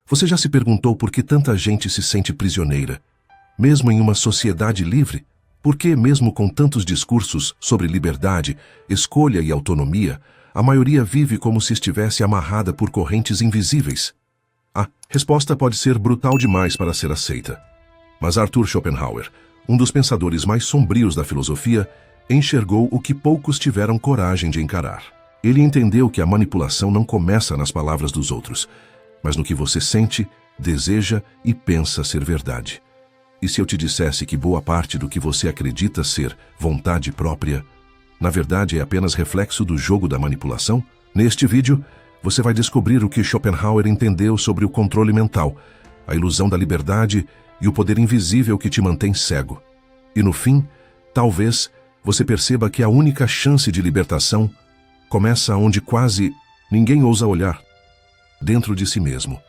Você já se perguntou por que tanta gente se sente prisioneira? Mesmo em uma sociedade livre? Por que, mesmo com tantos discursos sobre liberdade, escolha e autonomia, a maioria vive como se estivesse amarrada por correntes invisíveis? A resposta pode ser brutal demais para ser aceita. Mas Arthur Schopenhauer, um dos pensadores mais sombrios da filosofia, enxergou o que poucos tiveram coragem de encarar. Ele entendeu que a manipulação não começa nas palavras dos outros, mas no que você sente, deseja e pensa ser verdade. E se eu te dissesse que boa parte do que você acredita ser vontade própria, na verdade é apenas reflexo do jogo da manipulação? Neste vídeo, você vai descobrir o que Schopenhauer entendeu sobre o controle mental, a ilusão da liberdade e o poder invisível que te mantém cego. E no fim, talvez, você perceba que a única chance de libertação começa onde quase ninguém ousa olhar, dentro de si mesmo.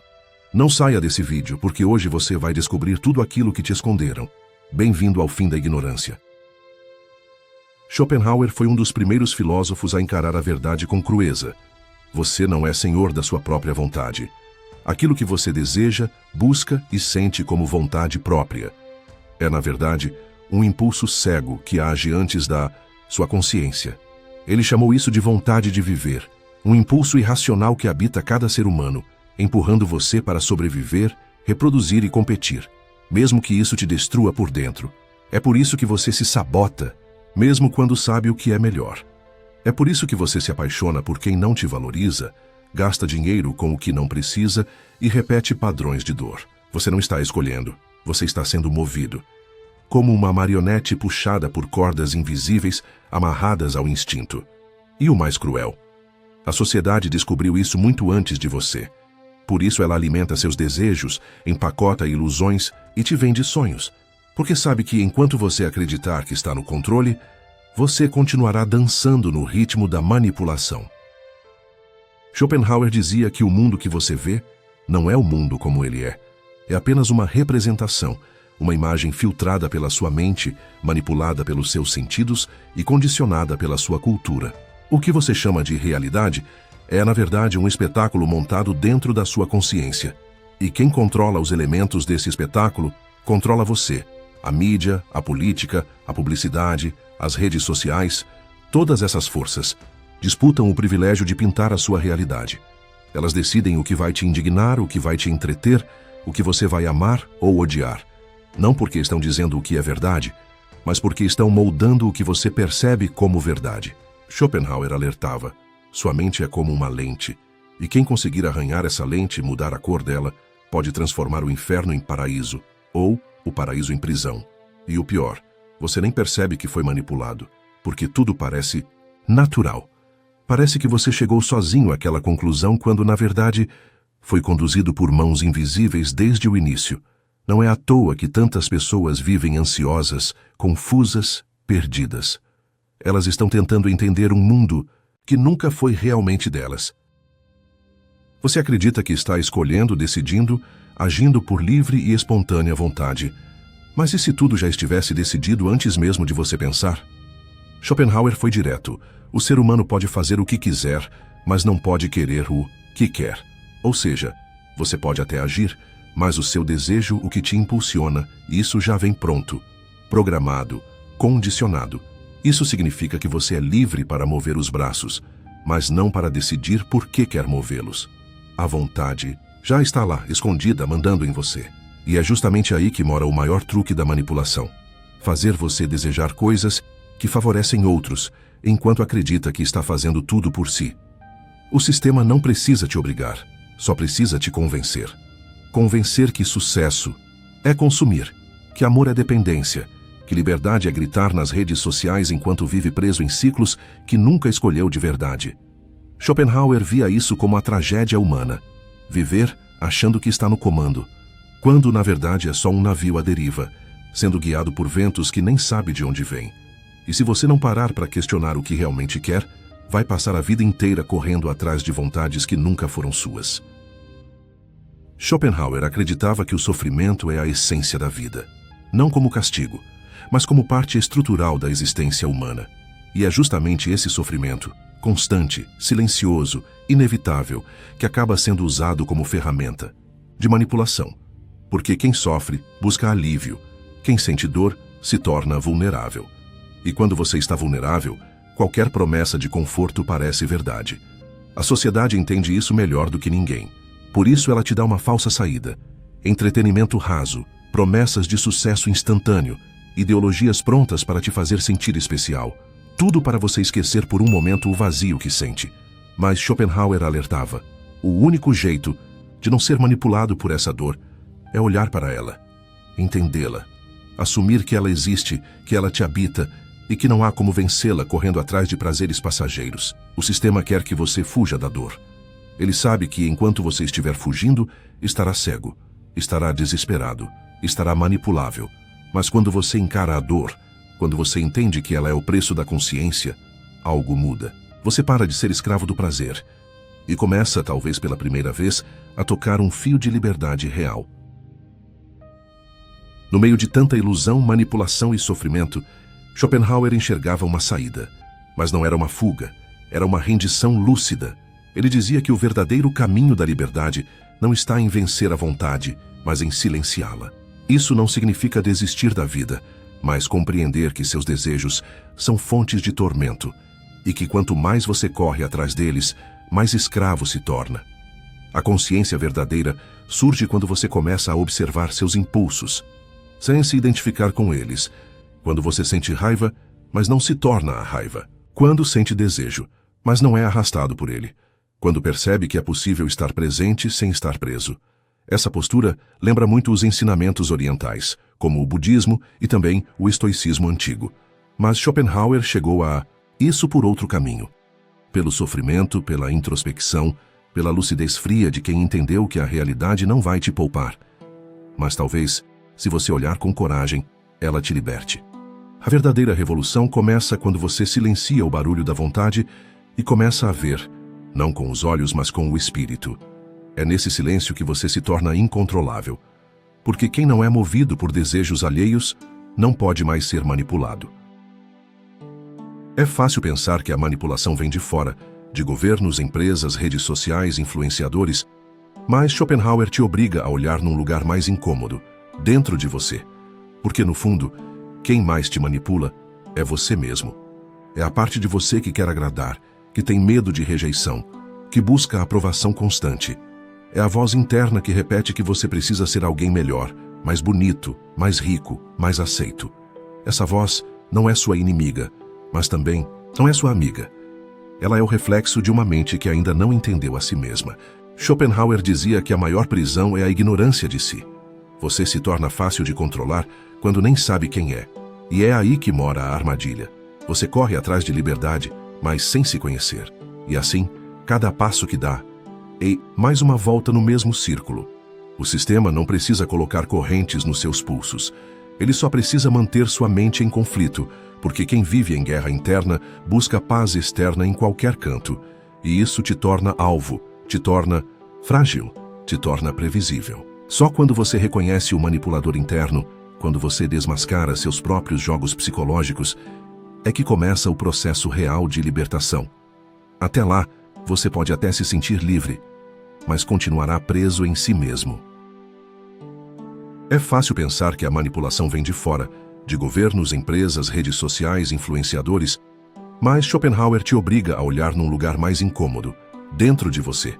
Não saia desse vídeo, porque hoje você vai descobrir tudo aquilo que te esconderam. Bem-vindo ao fim da ignorância. Schopenhauer foi um dos primeiros filósofos a encarar a verdade com crueza. Você não é senhor da sua própria vontade. Aquilo que você deseja, busca e sente como vontade própria é, na verdade, um impulso cego que age antes da sua consciência. Ele chamou isso de vontade de viver, um impulso irracional que habita cada ser humano, empurrando você para sobreviver, reproduzir e competir, mesmo que isso te destrua por dentro. É por isso que você se sabota, mesmo quando sabe o que é melhor. É por isso que você se apaixona por quem não te valoriza, gasta dinheiro com o que não precisa e repete padrões de dor. Você não está escolhendo, você está sendo movido. Como uma marionete puxada por cordas invisíveis amarradas ao instinto. E o mais cruel: a sociedade descobriu isso muito antes de você. Por isso ela alimenta seus desejos, empacota ilusões e te vende sonhos. Porque sabe que enquanto você acreditar que está no controle, você continuará dançando no ritmo da manipulação. Schopenhauer dizia que o mundo que você vê não é o mundo como ele é. É apenas uma representação, uma imagem filtrada pela sua mente, manipulada pelos seus sentidos e condicionada pela sua cultura. O que você chama de realidade é, na verdade, um espetáculo montado dentro da sua consciência. E quem controla os elementos desse espetáculo, controla você. A mídia, a política, a publicidade, as redes sociais, todas essas forças disputam o privilégio de pintar a sua realidade. Elas decidem o que vai te indignar, o que vai te entreter, o que você vai amar ou odiar. Não porque estão dizendo o que é verdade, mas porque estão moldando o que você percebe como verdade. Schopenhauer alertava: sua mente é como uma lente, e quem conseguir arranhar essa lente e mudar a cor dela, pode transformar o inferno em paraíso, ou o paraíso em prisão. E o pior, você nem percebe que foi manipulado, porque tudo parece natural. Parece que você chegou sozinho àquela conclusão quando, na verdade, foi conduzido por mãos invisíveis desde o início. Não é à toa que tantas pessoas vivem ansiosas, confusas, perdidas. Elas estão tentando entender um mundo que nunca foi realmente delas. Você acredita que está escolhendo, decidindo, agindo por livre e espontânea vontade. Mas e se tudo já estivesse decidido antes mesmo de você pensar? Schopenhauer foi direto. O ser humano pode fazer o que quiser, mas não pode querer o que quer. Ou seja, você pode até agir, mas o seu desejo, o que te impulsiona, isso já vem pronto, programado, condicionado. Isso significa que você é livre para mover os braços, mas não para decidir por que quer movê-los. A vontade já está lá, escondida, mandando em você. E é justamente aí que mora o maior truque da manipulação. Fazer você desejar coisas que favorecem outros, enquanto acredita que está fazendo tudo por si. O sistema não precisa te obrigar, só precisa te convencer. Convencer que sucesso é consumir, que amor é dependência, que liberdade é gritar nas redes sociais enquanto vive preso em ciclos que nunca escolheu de verdade. Schopenhauer via isso como a tragédia humana. Viver achando que está no comando, quando na verdade é só um navio à deriva, sendo guiado por ventos que nem sabe de onde vem. E se você não parar para questionar o que realmente quer, vai passar a vida inteira correndo atrás de vontades que nunca foram suas. Schopenhauer acreditava que o sofrimento é a essência da vida, não como castigo, mas como parte estrutural da existência humana. E é justamente esse sofrimento, constante, silencioso, inevitável, que acaba sendo usado como ferramenta. de manipulação. Porque quem sofre busca alívio. Quem sente dor se torna vulnerável. E quando você está vulnerável, qualquer promessa de conforto parece verdade. A sociedade entende isso melhor do que ninguém. Por isso ela te dá uma falsa saída. Entretenimento raso, promessas de sucesso instantâneo, ideologias prontas para te fazer sentir especial. Tudo para você esquecer por um momento o vazio que sente. Mas Schopenhauer alertava: o único jeito de não ser manipulado por essa dor é olhar para ela, entendê-la, assumir que ela existe, que ela te habita e que não há como vencê-la correndo atrás de prazeres passageiros. O sistema quer que você fuja da dor. Ele sabe que enquanto você estiver fugindo, estará cego, estará desesperado, estará manipulável. Mas quando você encara a dor, quando você entende que ela é o preço da consciência, algo muda. Você para de ser escravo do prazer e começa, talvez pela primeira vez, a tocar um fio de liberdade real. No meio de tanta ilusão, manipulação e sofrimento, Schopenhauer enxergava uma saída. Mas não era uma fuga, era uma rendição lúcida. Ele dizia que o verdadeiro caminho da liberdade não está em vencer a vontade, mas em silenciá-la. Isso não significa desistir da vida, mas compreender que seus desejos são fontes de tormento e que quanto mais você corre atrás deles, mais escravo se torna. A consciência verdadeira surge quando você começa a observar seus impulsos, sem se identificar com eles. Quando você sente raiva, mas não se torna a raiva. Quando sente desejo, mas não é arrastado por ele. Quando percebe que é possível estar presente sem estar preso. Essa postura lembra muito os ensinamentos orientais, como o budismo e também o estoicismo antigo. Mas Schopenhauer chegou a isso por outro caminho. Pelo sofrimento, pela introspecção, pela lucidez fria de quem entendeu que a realidade não vai te poupar. Mas talvez, se você olhar com coragem, ela te liberte. A verdadeira revolução começa quando você silencia o barulho da vontade e começa a ver, não com os olhos, mas com o espírito. É nesse silêncio que você se torna incontrolável. Porque quem não é movido por desejos alheios não pode mais ser manipulado. É fácil pensar que a manipulação vem de fora, de governos, empresas, redes sociais, influenciadores, mas Schopenhauer te obriga a olhar num lugar mais incômodo, dentro de você. Porque, no fundo, quem mais te manipula é você mesmo. É a parte de você que quer agradar, que tem medo de rejeição, que busca a aprovação constante. É a voz interna que repete que você precisa ser alguém melhor, mais bonito, mais rico, mais aceito. Essa voz não é sua inimiga, mas também não é sua amiga. Ela é o reflexo de uma mente que ainda não entendeu a si mesma. Schopenhauer dizia que a maior prisão é a ignorância de si. Você se torna fácil de controlar quando nem sabe quem é. E é aí que mora a armadilha. Você corre atrás de liberdade, mas sem se conhecer. E assim, cada passo que dá é mais uma volta no mesmo círculo. O sistema não precisa colocar correntes nos seus pulsos. Ele só precisa manter sua mente em conflito, porque quem vive em guerra interna busca paz externa em qualquer canto. E isso te torna alvo, te torna frágil, te torna previsível. Só quando você reconhece o manipulador interno, quando você desmascara seus próprios jogos psicológicos, é que começa o processo real de libertação. Até lá, você pode até se sentir livre, mas continuará preso em si mesmo. É fácil pensar que a manipulação vem de fora, de governos, empresas, redes sociais, influenciadores, mas Schopenhauer te obriga a olhar num lugar mais incômodo, dentro de você.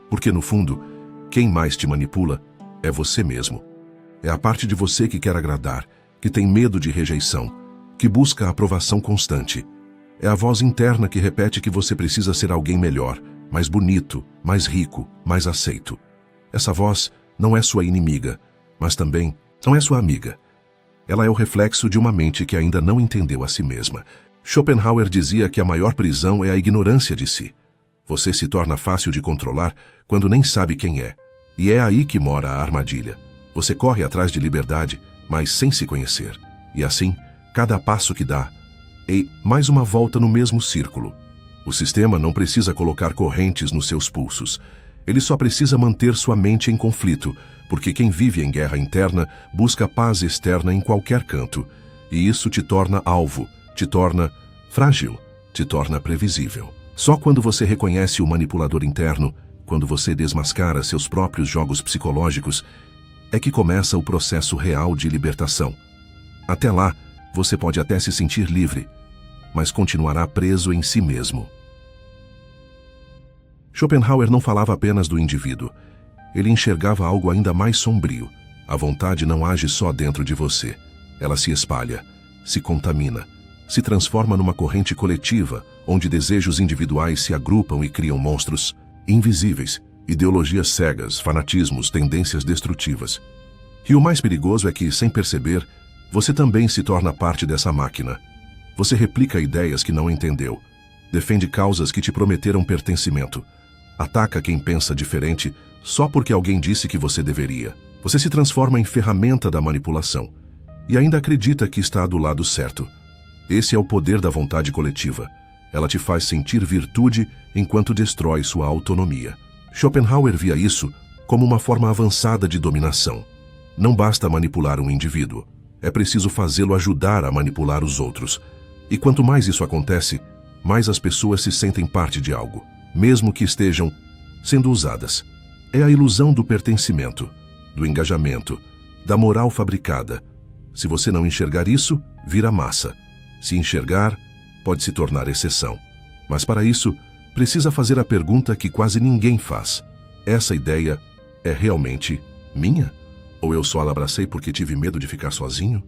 Porque, no fundo, quem mais te manipula é você mesmo. É a parte de você que quer agradar, que tem medo de rejeição, que busca a aprovação constante. É a voz interna que repete que você precisa ser alguém melhor, mais bonito, mais rico, mais aceito. Essa voz não é sua inimiga, mas também não é sua amiga. Ela é o reflexo de uma mente que ainda não entendeu a si mesma. Schopenhauer dizia que a maior prisão é a ignorância de si. Você se torna fácil de controlar quando nem sabe quem é. E é aí que mora a armadilha. Você corre atrás de liberdade, mas sem se conhecer. E assim, cada passo que dá é mais uma volta no mesmo círculo. O sistema não precisa colocar correntes nos seus pulsos. Ele só precisa manter sua mente em conflito, porque quem vive em guerra interna busca paz externa em qualquer canto. E isso te torna alvo, te torna frágil, te torna previsível. Só quando você reconhece o manipulador interno, quando você desmascara seus próprios jogos psicológicos, é que começa o processo real de libertação. Até lá, você pode até se sentir livre, mas continuará preso em si mesmo. Schopenhauer não falava apenas do indivíduo. Ele enxergava algo ainda mais sombrio. A vontade não age só dentro de você. Ela se espalha, se contamina, se transforma numa corrente coletiva, onde desejos individuais se agrupam e criam monstros invisíveis, ideologias cegas, fanatismos, tendências destrutivas. E o mais perigoso é que, sem perceber, você também se torna parte dessa máquina. Você replica ideias que não entendeu, defende causas que te prometeram pertencimento, ataca quem pensa diferente só porque alguém disse que você deveria. Você se transforma em ferramenta da manipulação e ainda acredita que está do lado certo. Esse é o poder da vontade coletiva. Ela te faz sentir virtude enquanto destrói sua autonomia. Schopenhauer via isso como uma forma avançada de dominação. Não basta manipular um indivíduo, é preciso fazê-lo ajudar a manipular os outros. E quanto mais isso acontece, mais as pessoas se sentem parte de algo, mesmo que estejam sendo usadas. É a ilusão do pertencimento, do engajamento, da moral fabricada. Se você não enxergar isso, vira massa. Se enxergar, pode se tornar exceção. Mas para isso, precisa fazer a pergunta que quase ninguém faz. Essa ideia é realmente minha? Ou eu só a abracei porque tive medo de ficar sozinho?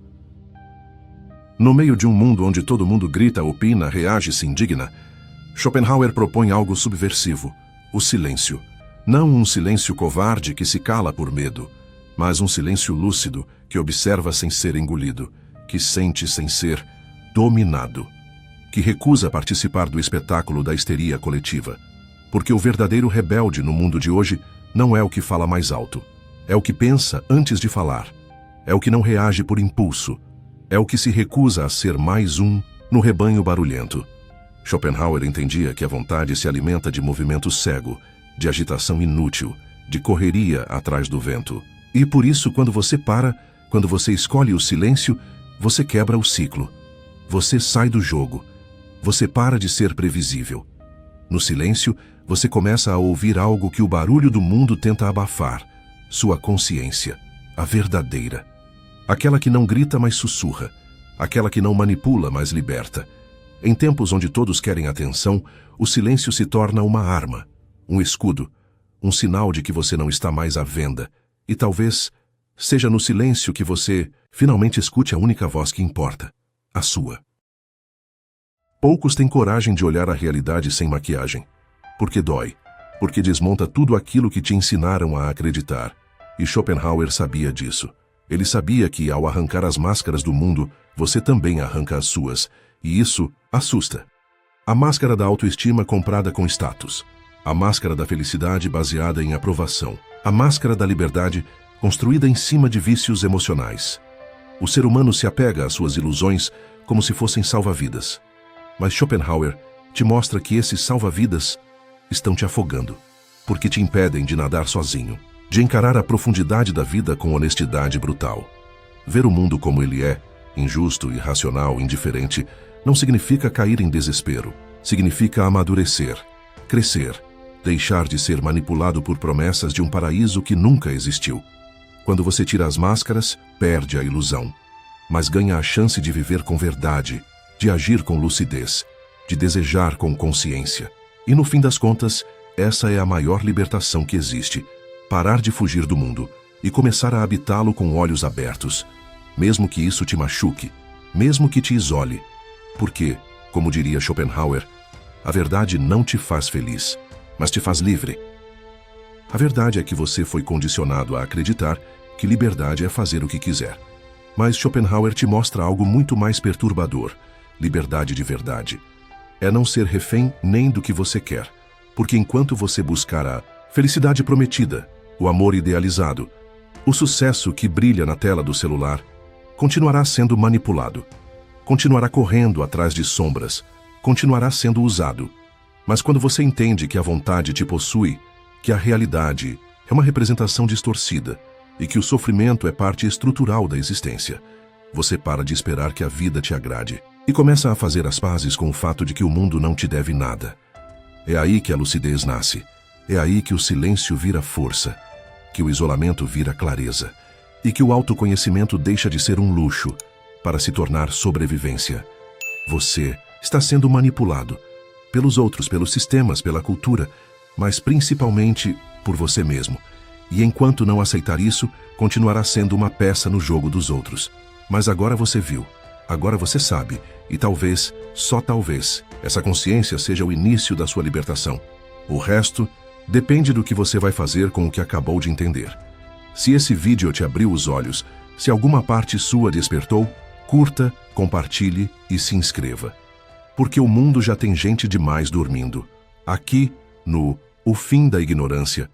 No meio de um mundo onde todo mundo grita, opina, reage e se indigna, Schopenhauer propõe algo subversivo: o silêncio. Não um silêncio covarde que se cala por medo, mas um silêncio lúcido que observa sem ser engolido, que sente sem ser dominado, que recusa participar do espetáculo da histeria coletiva. Porque o verdadeiro rebelde no mundo de hoje não é o que fala mais alto, é o que pensa antes de falar, é o que não reage por impulso, é o que se recusa a ser mais um no rebanho barulhento. Schopenhauer entendia que a vontade se alimenta de movimento cego, de agitação inútil, de correria atrás do vento. E por isso, quando você para, quando você escolhe o silêncio, você quebra o ciclo. Você sai do jogo. Você para de ser previsível. No silêncio, você começa a ouvir algo que o barulho do mundo tenta abafar: sua consciência, a verdadeira. Aquela que não grita, mas sussurra. Aquela que não manipula, mas liberta. Em tempos onde todos querem atenção, o silêncio se torna uma arma, um escudo, um sinal de que você não está mais à venda. E talvez seja no silêncio que você finalmente escute a única voz que importa, a sua. Poucos têm coragem de olhar a realidade sem maquiagem, porque dói, porque desmonta tudo aquilo que te ensinaram a acreditar. E Schopenhauer sabia disso. Ele sabia que, ao arrancar as máscaras do mundo, você também arranca as suas, e isso assusta. A máscara da autoestima comprada com status, a máscara da felicidade baseada em aprovação, a máscara da liberdade construída em cima de vícios emocionais. O ser humano se apega às suas ilusões como se fossem salva-vidas. Mas Schopenhauer te mostra que esses salva-vidas estão te afogando, porque te impedem de nadar sozinho, de encarar a profundidade da vida com honestidade brutal. Ver o mundo como ele é, injusto, irracional, indiferente, não significa cair em desespero. Significa amadurecer, crescer, deixar de ser manipulado por promessas de um paraíso que nunca existiu. Quando você tira as máscaras, perde a ilusão, mas ganha a chance de viver com verdade, de agir com lucidez, de desejar com consciência. E no fim das contas, essa é a maior libertação que existe: parar de fugir do mundo e começar a habitá-lo com olhos abertos, mesmo que isso te machuque, mesmo que te isole. Porque, como diria Schopenhauer, a verdade não te faz feliz, mas te faz livre. A verdade é que você foi condicionado a acreditar que liberdade é fazer o que quiser. Mas Schopenhauer te mostra algo muito mais perturbador: liberdade de verdade. É não ser refém nem do que você quer, porque enquanto você buscar a felicidade prometida, o amor idealizado, o sucesso que brilha na tela do celular, continuará sendo manipulado, continuará correndo atrás de sombras, continuará sendo usado. Mas quando você entende que a vontade te possui, que a realidade é uma representação distorcida e que o sofrimento é parte estrutural da existência, você para de esperar que a vida te agrade e começa a fazer as pazes com o fato de que o mundo não te deve nada. É aí que a lucidez nasce. É aí que o silêncio vira força, que o isolamento vira clareza e que o autoconhecimento deixa de ser um luxo para se tornar sobrevivência. Você está sendo manipulado pelos outros, pelos sistemas, pela cultura, mas principalmente por você mesmo. E enquanto não aceitar isso, continuará sendo uma peça no jogo dos outros. Mas agora você viu, agora você sabe, e talvez, só talvez, essa consciência seja o início da sua libertação. O resto depende do que você vai fazer com o que acabou de entender. Se esse vídeo te abriu os olhos, se alguma parte sua despertou, curta, compartilhe e se inscreva. Porque o mundo já tem gente demais dormindo. Aqui, no O Fim da Ignorância,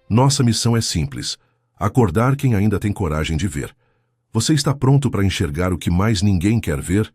nossa missão é simples: acordar quem ainda tem coragem de ver. Você está pronto para enxergar o que mais ninguém quer ver?